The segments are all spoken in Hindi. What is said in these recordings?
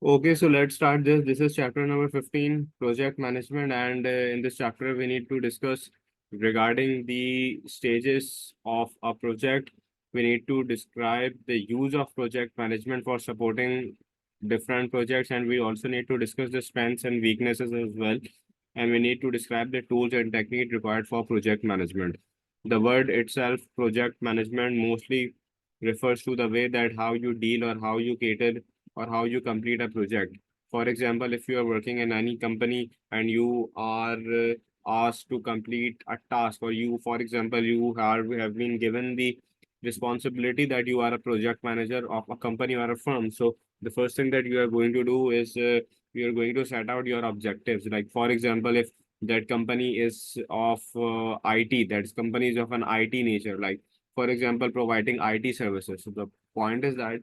Okay, so let's start this. This is chapter number 15, project management. And in this chapter, we need to discuss regarding the stages of a project. We need to describe the use of project management for supporting different projects. And we also need to discuss the strengths and weaknesses as well. And we need to describe the tools and technique required for project management. The word itself, project management, mostly refers to the way that how you deal or how you cater or how you complete a project. For example, if you are working in any company and you are asked to complete a task, or you, for example, have been given the responsibility that you are a project manager of a company or a firm. So the first thing that you are going to do is you are going to set out your objectives. Like, for example, if that company is of IT, that company is of an IT nature, like, for example, providing IT services. So the point is that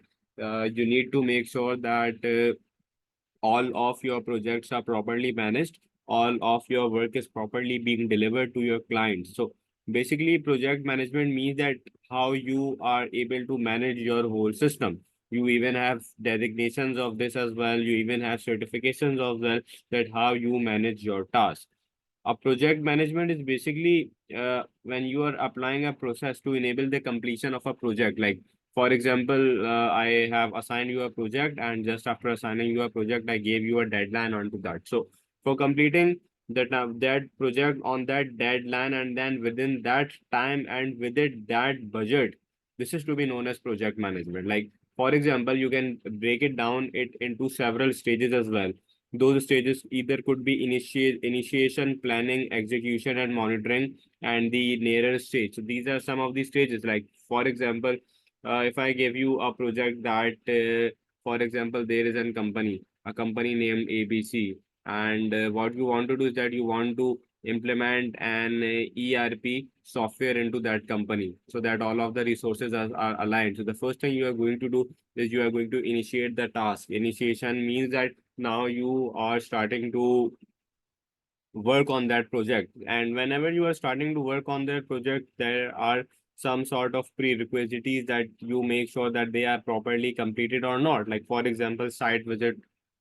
you need to make sure that all of your projects are properly managed, all of your work is properly being delivered to your clients. So basically, project management means that how you are able to manage your whole system. You even have designations of this as well. You even have certifications of that, that how you manage your task. A project management is basically when you are applying a process to enable the completion of a project. Like, for example, I have assigned you a project, and just after assigning you a project, I gave you a deadline onto that. So for completing that project on that deadline, and then within that time and within that budget, this is to be known as project management. Like, for example, you can break it down it into several stages as well. Those stages either could be initiation, planning, execution, and monitoring, and the nearer stage. So these are some of the stages. Like, for example, if I give you a project that, for example, there is a company named ABC, and what you want to do is that you want to implement an ERP software into that company so that all of the resources are aligned. So the first thing you are going to do is you are going to initiate the task. Initiation means that now you are starting to work on that project, and whenever you are starting to work on that project, there are some sort of prerequisites that you make sure that they are properly completed or not. Like, for example, site visit,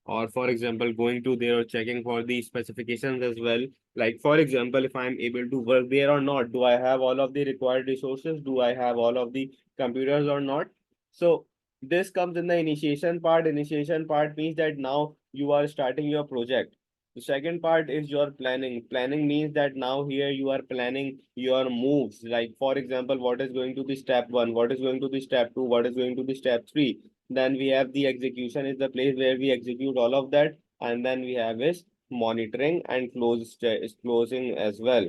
or for example, going to there or checking for the specifications as well. Like, for example, if I'm able to work there or not, do I have all of the required resources, do I have all of the computers or not. So this comes in the initiation part. Initiation part means that now you are starting your project. The second part is your planning. Planning means that now here you are planning your moves. Like, for example, what is going to be step one, what is going to be step two, what is going to be step three. Then we have the execution is the place where we execute all of that. And then we have is monitoring and is closing as well.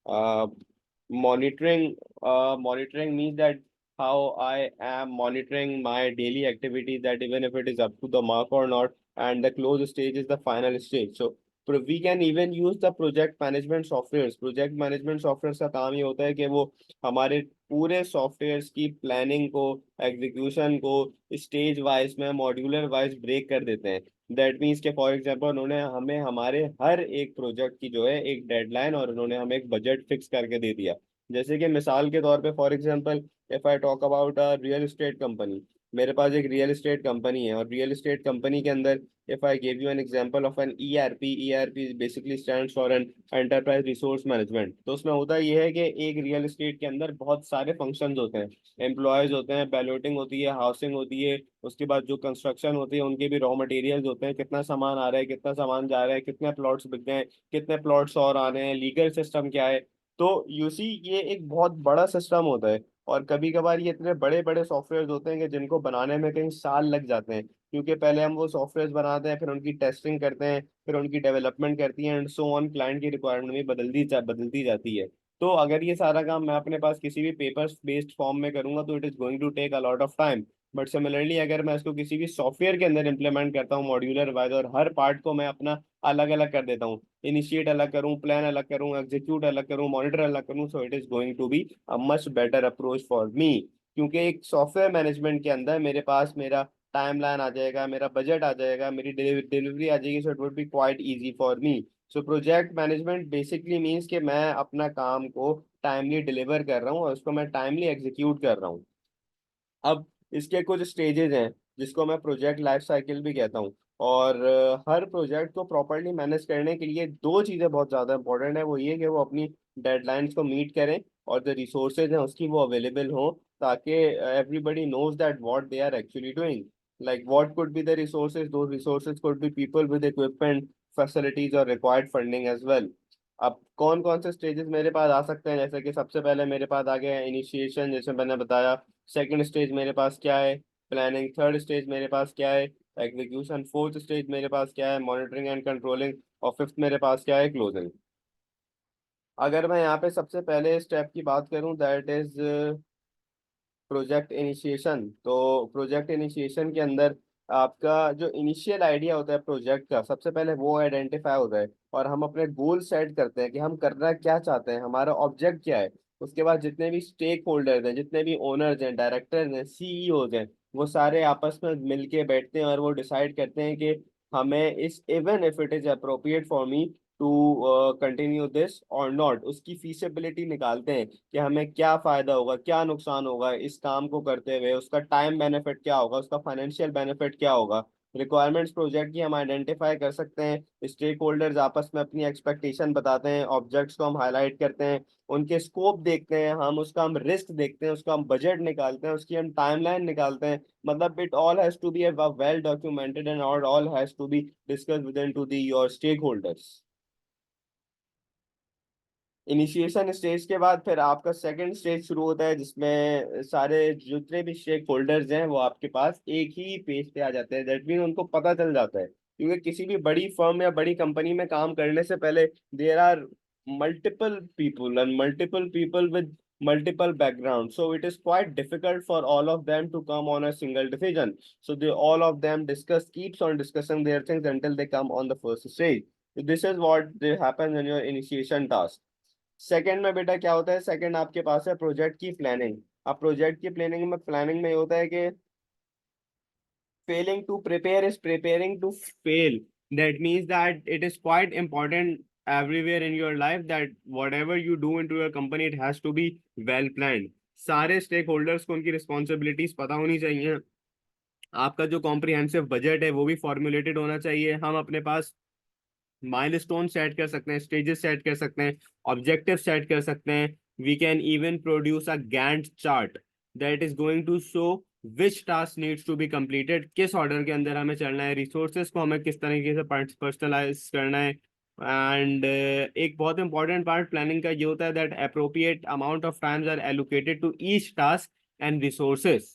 Uh, monitoring means that how I am monitoring my daily activity, that even if it is up to the mark or not, and the close stage is the final stage. So we can even use the project management softwares. Project management software का काम ये होता है कि वो हमारे पूरे सॉफ्टवेयर्स की प्लानिंग को, एग्जीक्यूशन को स्टेज वाइज में मॉड्यूलर वाइज ब्रेक कर देते हैं. दैट मीन्स के फॉर एग्जांपल उन्होंने हमें हमारे हर एक प्रोजेक्ट की जो है एक डेडलाइन और उन्होंने हमें एक बजट फिक्स करके दे दिया. जैसे कि मिसाल के तौर पे for example, if I talk about a real estate company. मेरे पास एक रियल एस्टेट कंपनी है, और रियल एस्टेट कंपनी के अंदर if I gave you an example of an ERP, ERP basically stands for an Enterprise Resource Management. तो उसमें होता ये है कि एक रियल एस्टेट के अंदर बहुत सारे फंक्शंस होते हैं. एम्प्लॉयज होते हैं, बैलोटिंग होती है, हाउसिंग होती है, उसके बाद जो कंस्ट्रक्शन होती है उनके भी रॉ मटेरियल्स होते हैं, कितना सामान आ रहा है, कितना सामान जा रहा है, कितने प्लॉट्स बिक गए, कितने प्लॉट्स और आने हैं, लीगल सिस्टम क्या है. तो यू सी ये एक बहुत बड़ा सिस्टम होता है. और कभी कभार ये इतने बड़े बड़े सॉफ्टवेयर होते हैं कि जिनको बनाने में कई साल लग जाते हैं, क्योंकि पहले हम वो सॉफ्टवेयर बनाते हैं, फिर उनकी टेस्टिंग करते हैं, फिर उनकी डेवलपमेंट करती हैं, एंड सो ऑन. क्लाइंट की रिक्वायरमेंट भी बदलती जाती है. तो अगर ये सारा काम मैं अपने पास किसी भी पेपर बेस्ड फॉर्म में करूंगा तो it is going to take a lot of time. But similarly अगर मैं इसको किसी भी सॉफ्टवेयर के अंदर इंप्लीमेंट करता हूँ मॉड्यूलर वाइज, और हर पार्ट को मैं अपना अलग अलग कर देता हूँ, इनिशिएट अलग करूँ, प्लान अलग करूँ, एग्जीक्यूट अलग करूँ, मॉनिटर अलग करूँ, so it is going to be a much better approach for me. क्योंकि एक सॉफ्टवेयर मैनेजमेंट के अंदर मेरे पास मेरा टाइमलाइन आ जाएगा, मेरा बजट आ जाएगा, मेरी डिलीवरी आ जाएगी. So it would B quite easy for me. So project management basically means कि मैं अपना काम को टाइमली डिलीवर कर रहा हूँ और उसको मैं टाइमली एग्जीक्यूट कर रहा हूँ. अब इसके कुछ स्टेजेस हैं जिसको मैं प्रोजेक्ट लाइफ साइकिल भी कहता हूँ. और हर प्रोजेक्ट को प्रॉपरली मैनेज करने के लिए दो चीज़ें बहुत ज़्यादा इंपॉर्टेंट है। वो ये कि वो अपनी डेडलाइंस को मीट करें और जो रिसोर्सेज हैं उसकी वो अवेलेबल हो, ताकि everybody knows that what they are actually doing. Like what could be the resources? Those resources could be people with equipment, facilities or required funding as well. अब कौन कौन से स्टेजेस मेरे पास आ सकते हैं, जैसे कि सबसे पहले मेरे पास आ गया इनिशिएशन, जैसे मैंने बताया। सेकंड स्टेज मेरे पास क्या है? प्लानिंग। थर्ड स्टेज मेरे पास क्या है? एग्जीक्यूशन। फोर्थ स्टेज मेरे पास क्या है? Monitoring and controlling. और फिफ्थ मेरे पास क्या है? क्लोजिंग। अगर मैं यहाँ पे सबसे पहले स्टेप की बात करूँ, दैट इज प्रोजेक्ट इनिशिएशन। तो प्रोजेक्ट इनिशिएशन के अंदर आपका जो इनिशियल आइडिया होता है प्रोजेक्ट का, सबसे पहले वो आइडेंटिफाई होता है और हम अपने गोल सेट करते हैं कि हम करना क्या चाहते हैं, हमारा ऑब्जेक्ट क्या है। उसके बाद जितने भी स्टेक होल्डर्स हैं, जितने भी ओनर्स हैं, डायरेक्टर्स हैं, सीईओज हैं, वो सारे आपस में मिलके बैठते हैं और वो डिसाइड करते हैं कि हमें इस, even if it is appropriate for me to continue this और नॉट, उसकी फीसिबिलिटी निकालते हैं कि हमें क्या फायदा होगा, क्या नुकसान होगा इस काम को करते हुए, उसका टाइम बेनिफिट क्या होगा, उसका फाइनेंशियल बेनिफिट क्या होगा। रिक्वायरमेंट्स प्रोजेक्ट की हम आइडेंटिफाई कर सकते हैं, स्टेक होल्डर्स आपस में अपनी एक्सपेक्टेशन बताते हैं, ऑब्जेक्ट्स को हम हाईलाइट करते हैं, उनके स्कोप देखते हैं हम, उसका हम रिस्क देखते हैं, उसका हम बजट निकालते हैं, उसकी हम टाइमलाइन निकालते हैं। मतलब it all has to be a well documented and all has to be discuss with in to the your stakeholders. Initiation stage के बाद फिर आपका सेकंड स्टेज शुरू होता है, जिसमें सारे जितने भी स्टेक होल्डर्स हैं वो आपके पास एक ही पेज पे आ जाते हैं। दैट मीन उनको पता चल जाता है, क्योंकि किसी भी बड़ी फर्म या बड़ी कंपनी में काम करने से पहले there are multiple people and multiple people with multiple backgrounds, so it is quite difficult for all of them to come on a single decision. So they all of them keeps on discussing their things until they come on the first stage. So this is what they happen in your initiation task. Second में बेटा क्या होता है? सेकंड आपके पास है प्रोजेक्ट की प्लानिंग। अब प्रोजेक्ट की प्लानिंग में ये होता है कि failing to prepare is preparing to fail. That means that it is quite important everywhere in your life that whatever you do into your company, it has to be well planned. सारे स्टेक होल्डर्स को उनकी रिस्पॉन्सिबिलिटीज पता होनी चाहिए। आपका जो कॉम्प्रिहेंसिव बजट है वो भी फॉर्मुलेटेड होना चाहिए। हम अपने पास माइलस्टोन सेट कर सकते हैं, स्टेजेस सेट कर सकते हैं, ऑब्जेक्टिव सेट कर सकते हैं। We can even produce a Gantt chart that is going to show which task needs to be completed, किस ऑर्डर के अंदर हमें चलना है, रिसोर्सेज को हमें किस तरीके से पर्सनलाइज करना है। एंड एक बहुत इंपॉर्टेंट पार्ट प्लानिंग का ये होता है that appropriate amount of times are allocated to each task and resources,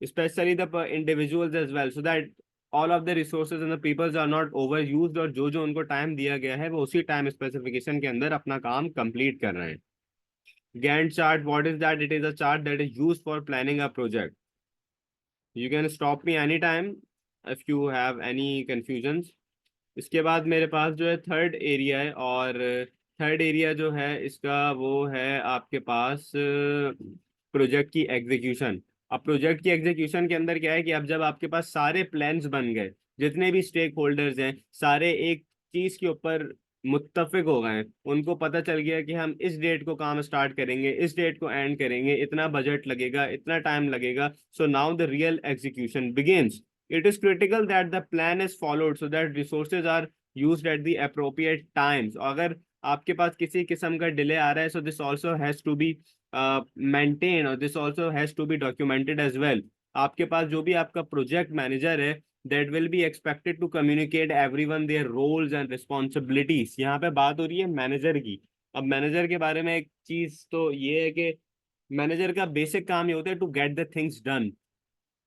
especially the individuals as well, so that all of the resources and the peoples are not overused, और जो जो उनको टाइम दिया गया है वो उसी टाइम स्पेसिफिकेशन के अंदर अपना काम कंप्लीट कर रहे हैं। Gantt chart, what is that? It is a chart that is used for planning a project. You can stop me anytime if you have any confusions. इसके बाद मेरे पास जो है थर्ड एरिया है, और थर्ड एरिया जो है इसका वो है आपके पास प्रोजेक्ट की एग्जीक्यूशन। अब प्रोजेक्ट की एग्जीक्यूशन के अंदर क्या है कि अब जब आपके पास सारे प्लान्स बन गए, जितने भी स्टेक होल्डर्स हैं सारे एक चीज के ऊपर मुत्तफिक हो गए हैं, उनको पता चल गया कि हम इस डेट को काम स्टार्ट करेंगे, इस डेट को एंड करेंगे, इतना बजट लगेगा, इतना टाइम लगेगा। So now the real execution begins. It is critical that the plan is followed so that resources are used at the appropriate times. अगर आपके पास किसी किस्म का डिले आ रहा है, so this also has to be maintained और this also has to be documented as well. आपके पास जो भी आपका प्रोजेक्ट मैनेजर है, that will be expected to communicate everyone their roles and responsibilities. यहाँ पे बात हो रही है मैनेजर की। अब मैनेजर के बारे में एक चीज तो ये है कि मैनेजर का बेसिक काम ये होता है to get the things done,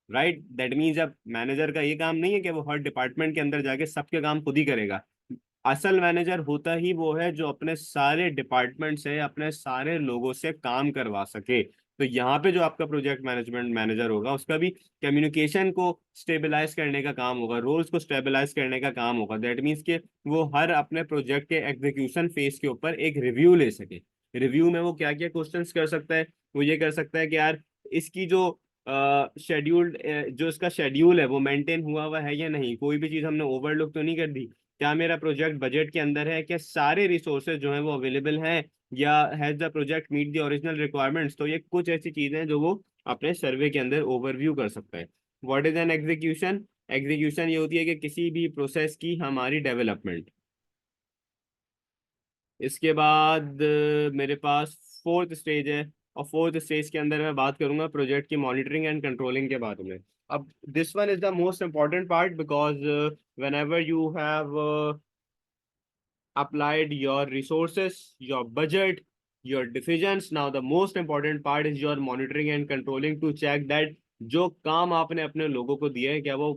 right. That means अब मैनेजर का ये काम नहीं है कि वो हर डिपार्टमेंट के अंदर जाके सबके काम खुद ही करेगा। असल मैनेजर होता ही वो है जो अपने सारे डिपार्टमेंट से, अपने सारे लोगों से काम करवा सके। तो यहाँ पे जो आपका प्रोजेक्ट मैनेजमेंट मैनेजर होगा उसका भी कम्युनिकेशन को स्टेबलाइज करने का काम होगा, रोल्स को स्टेबलाइज करने का काम होगा। दैट मीन्स कि वो हर अपने प्रोजेक्ट के एग्जीक्यूशन फेज के ऊपर एक रिव्यू ले सके। रिव्यू में वो क्या क्या क्वेश्चंस कर सकता है? वो ये कर सकता है कि यार इसकी जो शेड्यूल्ड जो इसका शेड्यूल है वो मेंटेन हुआ है या नहीं, कोई भी चीज़ हमने ओवरलुक तो नहीं कर दी, क्या मेरा प्रोजेक्ट बजट के अंदर है, क्या सारे रिसोर्सेज जो हैं वो अवेलेबल हैं, या has the project meet the original requirements. तो ये कुछ ऐसी चीज़ें हैं जो वो अपने सर्वे के अंदर ओवरव्यू कर सकता है। What is an execution? Execution ये होती है कि किसी भी प्रोसेस की हमारी डेवलपमेंट। इसके बाद मेरे पास फोर्थ स्टेज है, और फोर्थ स्टेज के अंदर मैं बात करूंगा प्रोजेक्ट की मॉनिटरिंग एंड कंट्रोलिंग के बारे में। अब this one is the most important part because when ever you have applied your resources, your budget, your decisions. Now, the most important part is your monitoring and controlling to check that जो काम आपने अपने लोगों को दिया है क्या वो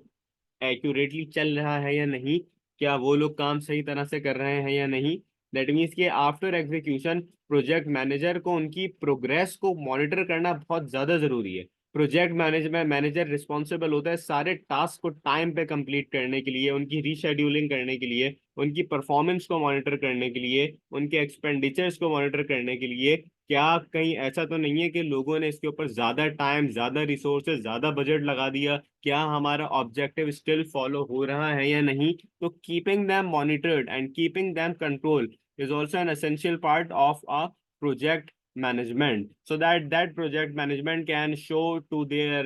एक्यूरेटली चल रहा है या नहीं, क्या वो लोग काम सही तरह से कर रहे हैं या नहीं। दैट मीन्स कि आफ्टर एग्जीक्यूशन प्रोजेक्ट मैनेजर को उनकी प्रोग्रेस को मॉनिटर करना बहुत ज़्यादा ज़रूरी है। प्रोजेक्ट मैनेजमेंट मैनेजर रिस्पॉन्सिबल होता है सारे टास्क को टाइम पे कंप्लीट करने के लिए, उनकी रीशेड्यूलिंग करने के लिए, उनकी परफॉर्मेंस को मॉनिटर करने के लिए, उनके एक्सपेंडिचर्स को मॉनिटर करने के लिए। क्या कहीं ऐसा तो नहीं है कि लोगों ने इसके ऊपर ज्यादा टाइम, ज्यादा रिसोर्सेज, ज्यादा बजट लगा दिया, क्या हमारा ऑब्जेक्टिव स्टिल फॉलो हो रहा है या नहीं। तो keeping them monitored and keeping them control is also an essential part of a project management, so that project management can show to their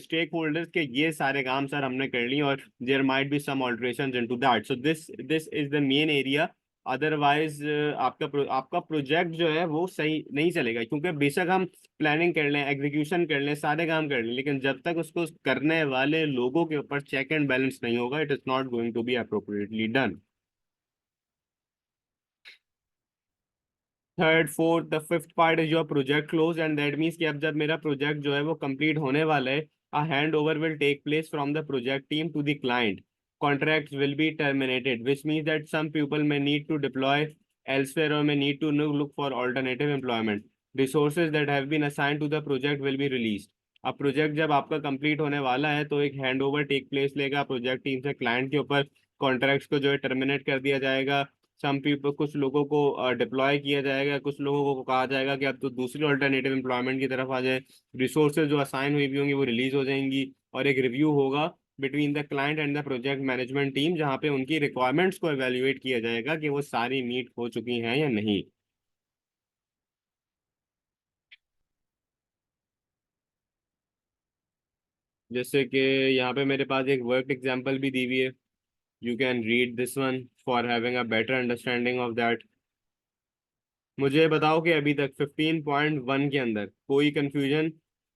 stakeholders कि ये सारे काम सर हमने कर लिए, और there might be some alterations into that, so this is the main area। Otherwise आपका प्रोजेक्ट जो है वो सही नहीं चलेगा, क्योंकि बेशक हम प्लानिंग कर लें, एग्जीक्यूशन कर लें, सारे काम कर लें, लेकिन जब तक उसको करने वाले लोगों के ऊपर चेक एंड बैलेंस नहीं होगा, it is not going to be appropriately done. Third, fourth, the fifth part is your project close, and that means कि अब जब मेरा प्रोजेक्ट जो है वो कंप्लीट होने वाला है, a handover will take place from the project team to the client. Contracts will be terminated, which means that some people may need to deploy elsewhere or may need to look for alternative employment. Resources that have been assigned to the project will be released. अब प्रोजेक्ट जब आपका कंप्लीट होने वाला है तो एक हैंड ओवर टेक प्लेस लेगा प्रोजेक्ट टीम से क्लाइंट के ऊपर। कॉन्ट्रैक्ट्स को जो है टर्मिनेट कर दिया जाएगा। सम पीपल, कुछ लोगों को डिप्लॉय किया जाएगा, कुछ लोगों को कहा जाएगा कि अब तो दूसरी अल्टरनेटिव एम्प्लॉयमेंट की तरफ आ जाए। रिसोर्सेज जो असाइन हुई भी होंगी वो रिलीज हो जाएंगी, और एक रिव्यू होगा between the client and the project management team, जहाँ पे उनकी रिक्वायरमेंट्स को एवेल्युएट किया जाएगा कि वो सारी मीट हो चुकी हैं या नहीं। जैसे कि यहाँ पे मेरे पास एक वर्क एग्जाम्पल भी दी हुई है, you can read this one for having a better understanding of that. मुझे बताओ कि अभी तक 15.1 के अंदर कोई confusion,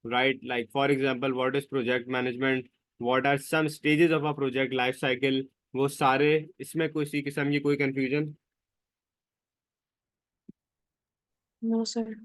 right? Like for example, what is project management, what are some stages of a project life cycle, वो सारे, इसमें किसी किस्म की कोई कंफ्यूजन? No sir.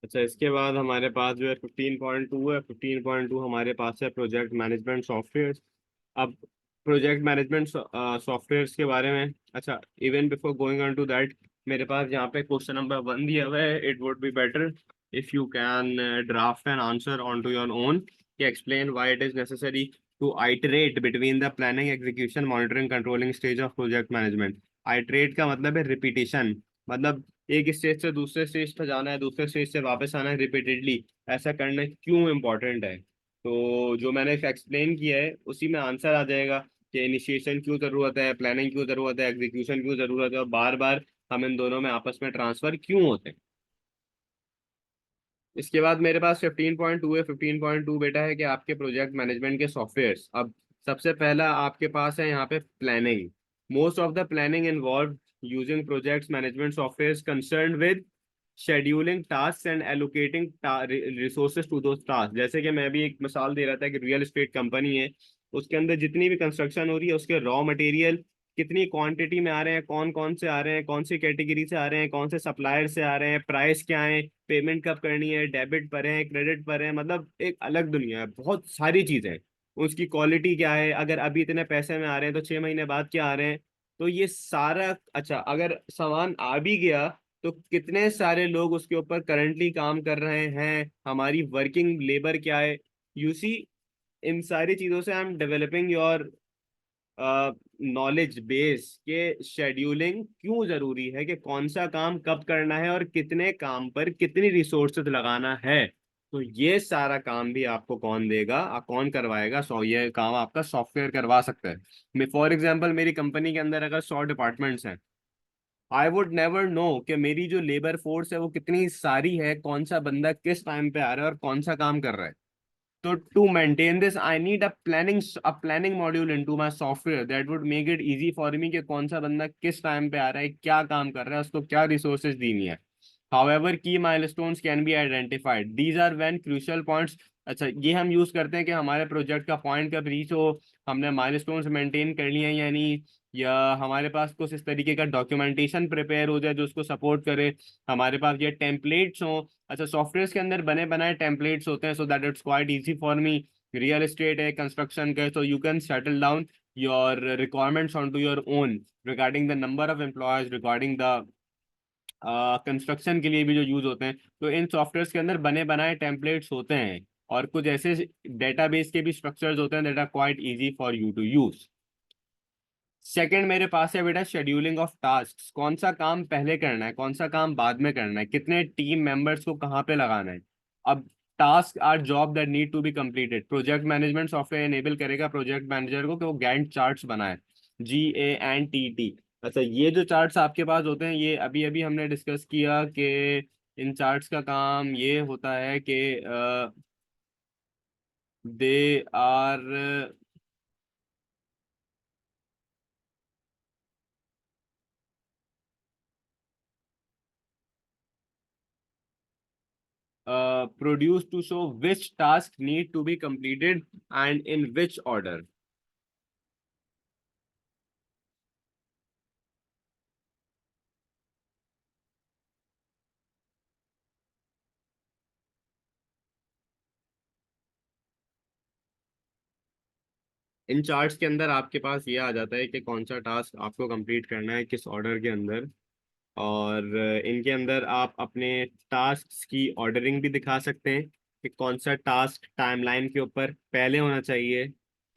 अच्छा, इसके बाद हमारे पास जो है 15.2 है। 15.2 हमारे पास है प्रोजेक्ट मैनेजमेंट सॉफ्टवेयर। अब प्रोजेक्ट मैनेजमेंट सॉफ्टवेयर्स के बारे में, अच्छा, even before going on to that, मेरे पास यहाँ पे क्वेश्चन नंबर 1 दिया हुआ है। It would be better if you can draft an answer on to your own, explain why it is necessary to iterate between the planning, execution, monitoring, controlling stage of project management. Iterate का मतलब है रिपीटिशन, मतलब एक स्टेज से दूसरे स्टेज पर जाना है, दूसरे स्टेज से वापस आना है रिपीटेडली। ऐसा करना क्यों इम्पोर्टेंट है? तो जो मैंने एक्सप्लेन किया है उसी में आंसर आ जाएगा कि इनिशिएशन क्यों जरूरत है, प्लानिंग क्यों जरूरत है, एग्जीक्यूशन क्यों जरूरत है, और बार बार हम इन दोनों में आपस में ट्रांसफर क्यों होते हैं। इसके बाद मेरे पास 15.2 है। 15.2 बेटा है कि आपके प्रोजेक्ट मैनेजमेंट के सॉफ्टवेयर्स। अब सबसे पहला आपके पास है यहाँ पे planning. Most of the planning involve using project management software concern with scheduling task and allocating resources to those task. जैसे कि मैं भी एक मिसाल दे रहा था कि रियल एस्टेट कंपनी है, उसके अंदर जितनी भी कंस्ट्रक्शन हो रही है उसके रॉ मटेरियल कितनी क्वांटिटी में आ रहे हैं, कौन कौन से आ रहे हैं, कौन सी कैटेगरी से आ रहे हैं, कौन से सप्लायर से आ रहे हैं, प्राइस क्या है, पेमेंट कब करनी है, डेबिट पर है, क्रेडिट पर है, मतलब एक अलग दुनिया है, बहुत सारी चीजें हैं। उसकी क्वालिटी क्या है, अगर अभी इतने पैसे में आ रहे हैं तो 6 महीने बाद क्या आ रहे हैं। तो ये सारा, अच्छा, अगर सामान आ भी गया तो कितने सारे लोग उसके ऊपर करंटली काम कर रहे हैं, हमारी वर्किंग लेबर क्या है। यू सी, इन सारी चीजों से I am developing your knowledge base के शेड्यूलिंग क्यों जरूरी है, कि कौन सा काम कब करना है और कितने काम पर कितनी रिसोर्सेज लगाना है। तो ये सारा काम भी आपको कौन देगा, कौन करवाएगा, ये काम आपका सॉफ्टवेयर करवा सकता है। मैं फॉर एग्जांपल मेरी कंपनी के अंदर अगर 100 डिपार्टमेंट्स हैं, आई वुड नेवर नो कि मेरी जो लेबर फोर्स है वो कितनी सारी है, कौन सा बंदा किस टाइम पे आ रहा है और कौन सा काम कर रहा है। So to maintain this, I need a planning module into my software that would make it easy for me कि कौन सा बंदा किस टाइम पे आ रहा है, क्या काम कर रहा है, उसको क्या रिसोर्सेज देनी है। However, key milestones can be identified. These are when crucial points। अच्छा, ये हम यूज करते हैं कि हमारे प्रोजेक्ट का पॉइंट कब रीच हो, हमने माइलस्टोन्स मेंटेन कर लिए हैं या नहीं, या हमारे पास कुछ इस तरीके का डॉक्यूमेंटेशन प्रिपेयर हो जाए जो उसको सपोर्ट करे, हमारे पास ये टेम्पलेट्स हो। अच्छा, सॉफ्टवेयर के अंदर बने बनाए टेम्पलेट्स होते हैं, so that it's quite easy for me. Real estate है, कंस्ट्रक्शन का है, so you can settle down your requirements onto your own regarding the number of employees, regarding the construction के लिए भी जो यूज होते हैं। तो इन सॉफ्टवेयर के अंदर बने बनाए टेम्पलेट्स होते हैं, और कुछ ऐसे डेटाबेस के भी स्ट्रक्चर्स होते हैं that are quite easy for you to use. Second मेरे पास है बेटा शेड्यूलिंग ऑफ टास्क, कौन सा काम पहले करना है, कौन सा काम बाद में करना है, कितने टीम मेंबर्स को कहाँ पे लगाना है। अब task are job that need to be completed. Project management software enable करेगा प्रोजेक्ट मैनेजर को कि वो गैंट चार्ट्स बनाए, GANTT। अच्छा, ये जो चार्ट्स आपके पास होते हैं, ये अभी अभी हमने डिस्कस किया कि इन चार्ट्स का काम ये होता है कि they are produced to show which task need to be completed and in which order। In charts के अंदर आपके पास ये आ जाता है कि कौन सा टास्क आपको कंप्लीट करना है, किस ऑर्डर के अंदर। और इनके अंदर आप अपने टास्क की ऑर्डरिंग भी दिखा सकते हैं कि कौन सा टास्क टाइमलाइन के ऊपर पहले होना चाहिए।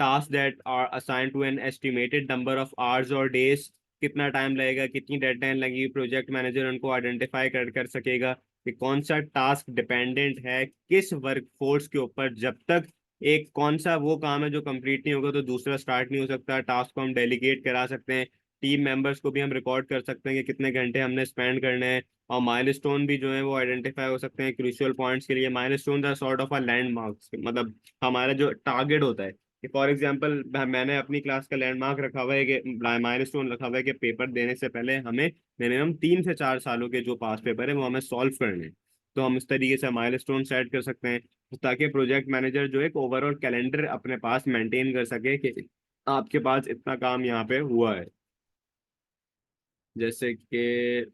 Task that are assign to an estimated number of hours और डेज, कितना टाइम लगेगा, कितनी डेडलाइन लगेगी, प्रोजेक्ट मैनेजर उनको आइडेंटिफाई कर सकेगा कि कौन सा टास्क डिपेंडेंट है किस वर्क फोर्स के ऊपर। जब तक एक कौन सा वो काम है जो कंप्लीट नहीं होगा तो दूसरा स्टार्ट नहीं हो सकता। टास्क को हम डेलीगेट करा सकते हैं, टीम मेंबर्स को भी हम रिकॉर्ड कर सकते हैं कि कितने घंटे हमने स्पेंड करने हैं, और माइलस्टोन भी जो है वो आइडेंटिफाई हो सकते हैं क्रूशियल पॉइंट्स के लिए। Milestone are sort of a landmarks, मतलब हमारा जो टारगेट होता है कि फॉर एग्जांपल मैंने अपनी क्लास का लैंडमार्क रखा हुआ है कि माइलस्टोन रखा हुआ है कि पेपर देने से पहले हमें मिनिमम 3 से 4 सालों के जो पास पेपर है वो हमें सॉल्व करने हैं। तो हम इस तरीके से माइलस्टोन सेट कर सकते हैं ताकि प्रोजेक्ट मैनेजर जो एक ओवरऑल कैलेंडर अपने पास मेंटेन कर सके कि आपके पास इतना काम यहाँ पे हुआ है। जैसे कि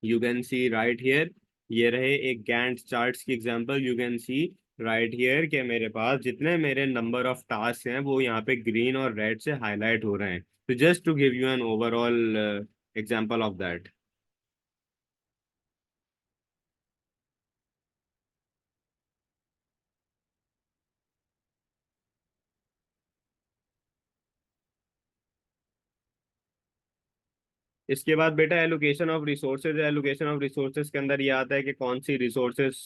you can see right here, ये रहे एक गैंट चार्ट्स की example. You can see right here कि मेरे पास जितने मेरे नंबर ऑफ टास्क हैं वो यहाँ पे ग्रीन और रेड से हाईलाइट हो रहे हैं। तो just to give you an overall example of that. इसके बाद बेटा एलोकेशन ऑफ रिसोर्सेज है। एलोकेशन ऑफ रिसोर्सेज के अंदर ये आता है कि कौन सी रिसोर्सेज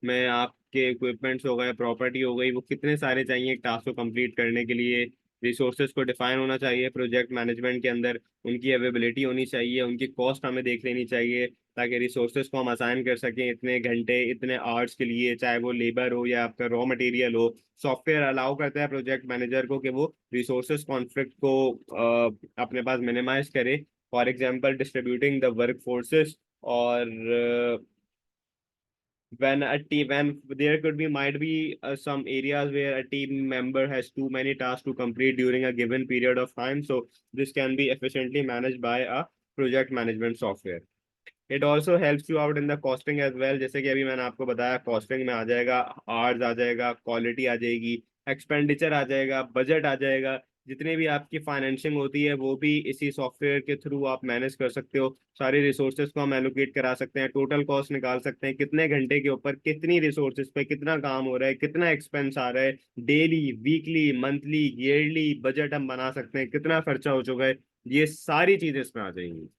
में आपके इक्विपमेंट्स हो गए, प्रॉपर्टी हो गई, वो कितने सारे चाहिए एक टास्क को कंप्लीट करने के लिए। रिसोर्सेज को डिफाइन होना चाहिए प्रोजेक्ट मैनेजमेंट के अंदर, उनकी अवेलेबिलिटी होनी चाहिए, उनकी कॉस्ट हमें देख लेनी चाहिए ताकि रिसोर्सेज को हम असाइन कर सकें इतने घंटे इतने आवर्स के लिए, चाहे वो लेबर हो या आपका रॉ मटेरियल हो। सॉफ्टवेयर अलाउ करता है प्रोजेक्ट मैनेजर को कि वो रिसोर्सेज कॉन्फ्लिक्ट को अपने पास मिनिमाइज करे। For example distributing the work forces, और when there could be might be some areas where a team member has too many tasks to complete during a given period of time, so this can be efficiently managed by a project management software। It also helps you out in the costing as well. जैसे कि अभी मैंने आपको बताया कॉस्टिंग में आ जाएगा आवर्स, आ जाएगा क्वालिटी, आ जाएगी एक्सपेंडिचर, आ जाएगा बजट, आ जाएगा। जितने भी आपकी फाइनेंशिंग होती है वो भी इसी सॉफ्टवेयर के थ्रू आप मैनेज कर सकते हो। सारी रिसोर्सेज को हम एलोकेट करा सकते हैं, टोटल कॉस्ट निकाल सकते हैं, कितने घंटे के ऊपर कितनी रिसोर्सेज पे कितना काम हो रहा है, कितना एक्सपेंस आ रहा है, daily weekly monthly yearly budget हम बना सकते हैं, कितना खर्चा हो चुका है, ये सारी चीजें इसमें आ जाएंगी।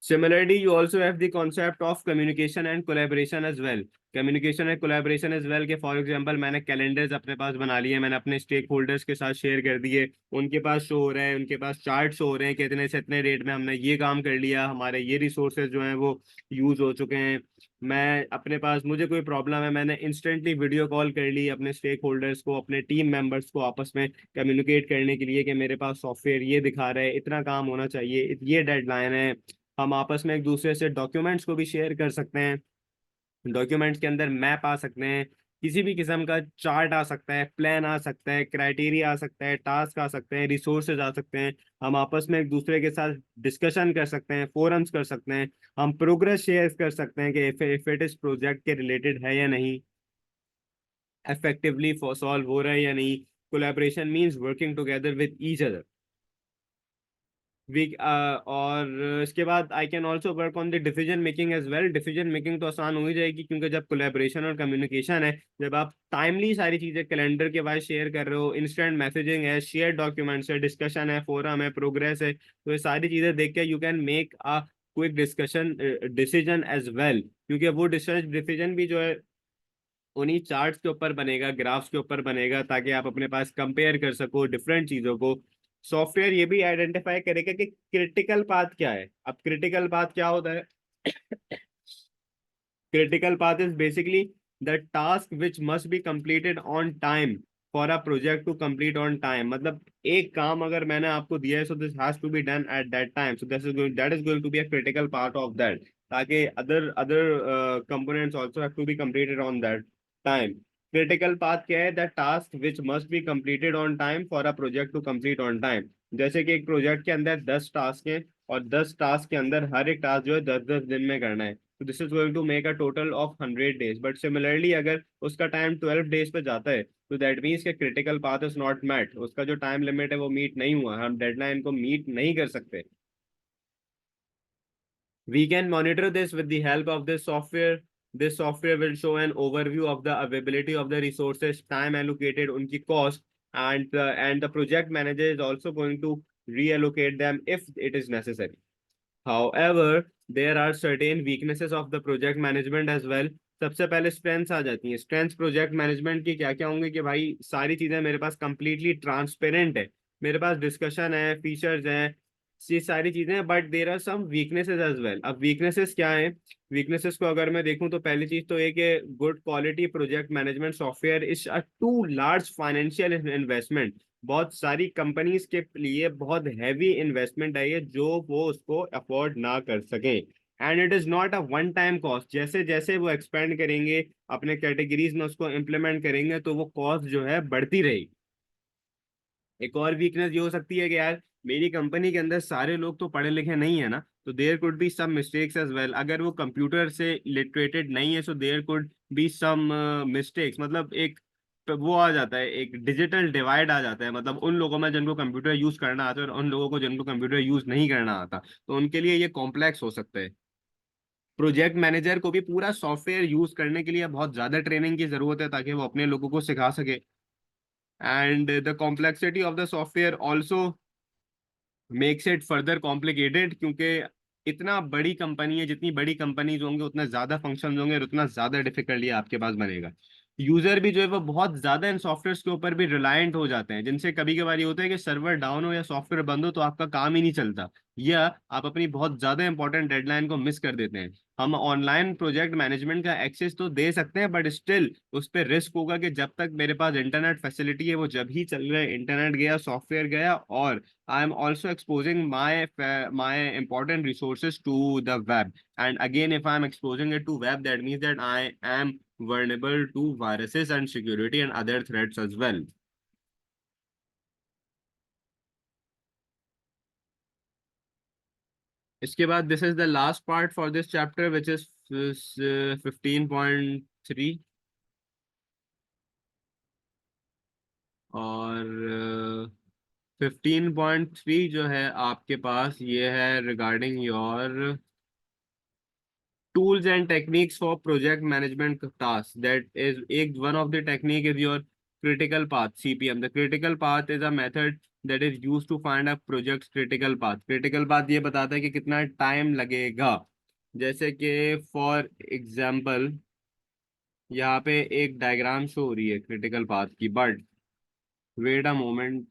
Similarly, you also have the concept of communication and collaboration as well. Communication and collaboration as well के फॉर एग्जांपल मैंने कैलेंडर्स अपने पास बना लिए, मैंने अपने स्टेक होल्डर्स के साथ शेयर कर दिए, उनके पास शो हो रहा है, उनके पास चार्ट शो हो रहे हैं कि इतने से इतने डेट में हमने ये काम कर लिया, हमारे ये रिसोर्सेज जो हैं वो यूज हो चुके हैं। मैं अपने पास मुझे कोई प्रॉब्लम है, मैंने इंस्टेंटली वीडियो कॉल कर ली अपने स्टेक होल्डर्स को, अपने टीम मेंबर्स को आपस में कम्युनिकेट करने के लिए कि मेरे पास सॉफ्टवेयर ये दिखा रहा है, इतना काम होना चाहिए, ये डेडलाइन है। हम आपस में एक दूसरे से डॉक्यूमेंट्स को भी शेयर कर सकते हैं, डॉक्यूमेंट्स के अंदर मैप आ सकते हैं, किसी भी किस्म का चार्ट आ सकता है, प्लान आ सकता है, क्राइटेरिया आ सकता है, टास्क आ सकते हैं, रिसोर्सेज आ सकते हैं। हम आपस में एक दूसरे के साथ डिस्कशन कर सकते हैं, फोरम्स कर सकते हैं, हम प्रोग्रेस शेयर कर सकते हैं कि इफ इट इज प्रोजेक्ट के रिलेटेड है या नहीं, इफेक्टिवली सॉल्व हो रहा है या नहीं। Collaboration means working together with each other. We और इसके बाद I can also work on the decision making as well. Decision making तो आसान हो ही जाएगी, क्योंकि जब कोलैबोरेशन और कम्युनिकेशन है, जब आप टाइमली सारी चीजें कैलेंडर के वाइज शेयर कर रहे हो, इंस्टेंट मैसेजिंग है, शेयर डॉक्यूमेंट्स है, डिस्कशन है, फोरम है, प्रोग्रेस है, तो ये सारी चीजें देख के you can make a quick discussion decision as well, क्योंकि वो डिसीजन भी जो है उन्हीं चार्ट्स के ऊपर बनेगा, ग्राफ्स के ऊपर बनेगा, ताकि आप अपने पास कंपेयर कर सको डिफरेंट चीजों को। सॉफ्टवेयर ये भी आइडेंटिफाई करेगा कि क्रिटिकल पाथ क्या है। अब क्रिटिकल पाथ क्या होता है? Critical path is basically the task which must be completed on time for a project to complete on time. मतलब एक काम अगर मैंने आपको दिया है, so this has to be done at that time, so that is going to be a critical part of that, ताकि other other components also have to be completed on that time. Critical path क्या है? The task which must be completed on time for a project to complete on time. जैसे कि एक प्रोजेक्ट के अंदर 10 टास्क हैं, और 10 टास्क के अंदर हर एक टास्क जो है 10-10 दिन में करना है, तो this is going to make a total of 100 days। But similarly अगर उसका टाइम 12 days पे जाता है, तो दैट मीन्स के critical path is not met, उसका जो टाइम लिमिट है वो मीट नहीं हुआ, हम डेडलाइन को मीट नहीं कर सकते। We can monitor this with the help of this software. This software will show an overview of the availability of the resources, time allocated, unki cost, and the project manager is also going to reallocate them if it is necessary. However, there are certain weaknesses of the project management as well. सबसे पहले स्ट्रेंथ्स आ जाती हैं। स्ट्रेंथ्स प्रोजेक्ट मैनेजमेंट की क्या क्या होंगे कि भाई सारी चीजें मेरे पास कंप्लीटली ट्रांसपेरेंट है, मेरे पास डिस्कशन है, फीचर्स हैं, ये सारी चीजें हैं, but there are some weaknesses as well. अब वीकनेसेस क्या हैं? वीकनेसेस को अगर मैं देखूं तो पहली चीज तो एक है, good quality project management software is a too large financial investment. बहुत सारी कंपनीज के लिए बहुत हैवी इन्वेस्टमेंट है ये, जो वो उसको अफोर्ड ना कर सकें। And it is not a one time cost, जैसे जैसे वो एक्सपेंड करेंगे अपने कैटेगरीज में, उसको इम्प्लीमेंट करेंगे, तो वो कॉस्ट जो है बढ़ती रहेगी। एक और वीकनेस ये हो सकती है कि यार मेरी कंपनी के अंदर सारे लोग तो पढ़े लिखे नहीं है ना, तो there could be some mistakes as well. अगर वो कंप्यूटर से लिटरेटेड नहीं है, so there could be some mistakes. मतलब एक तो वो आ जाता है, एक डिजिटल डिवाइड आ जाता है, मतलब उन लोगों में जिनको कंप्यूटर यूज करना आता है और उन लोगों को जिनको कंप्यूटर यूज नहीं करना आता, तो उनके लिए ये कॉम्प्लेक्स हो सकता है। प्रोजेक्ट मैनेजर को भी पूरा सॉफ्टवेयर यूज करने के लिए बहुत ज्यादा ट्रेनिंग की जरूरत है, ताकि वो अपने लोगों को सिखा सके। And the complexity of the software also makes it further complicated, क्योंकि इतना बड़ी कंपनी है, जितनी बड़ी कंपनीज होंगे उतने ज्यादा फंक्शन होंगे और उतना ज्यादा डिफिकल्टी आपके पास बनेगा। यूजर भी जो है वो बहुत ज्यादा इन सॉफ्टवेयर के ऊपर भी रिलायंट हो जाते हैं, जिनसे कभी कभार ये होता है कि सर्वर डाउन हो या सॉफ्टवेयर बंद हो तो आपका काम ही नहीं चलता, या आप अपनी बहुत ज्यादा इंपॉर्टेंट डेडलाइन को मिस कर देते हैं। हम ऑनलाइन प्रोजेक्ट मैनेजमेंट का एक्सेस तो दे सकते हैं, बट स्टिल उस पर रिस्क होगा कि जब तक मेरे पास इंटरनेट फैसिलिटी है वो जब ही चल रहा है, इंटरनेट गया, सॉफ्टवेयर गया, और I am also exposing my important resources to the web. And again, if I am exposing it to web, that means that I am vulnerable to viruses and security and other threats as well. इसके बाद this is the last part for this chapter, which is 15.3. और 15.3 जो है आपके पास ये है regarding your tools and techniques for project management tasks. That is one of the technique is your critical path, CPM. The critical path is a method that is used to find a project's critical path. Critical path ये बताता है कि कितना टाइम लगेगा. जैसे कि फॉर एग्जाम्पल यहाँ पे एक डायग्राम शो हो रही है क्रिटिकल पाथ की, बट वेट अ मोमेंट,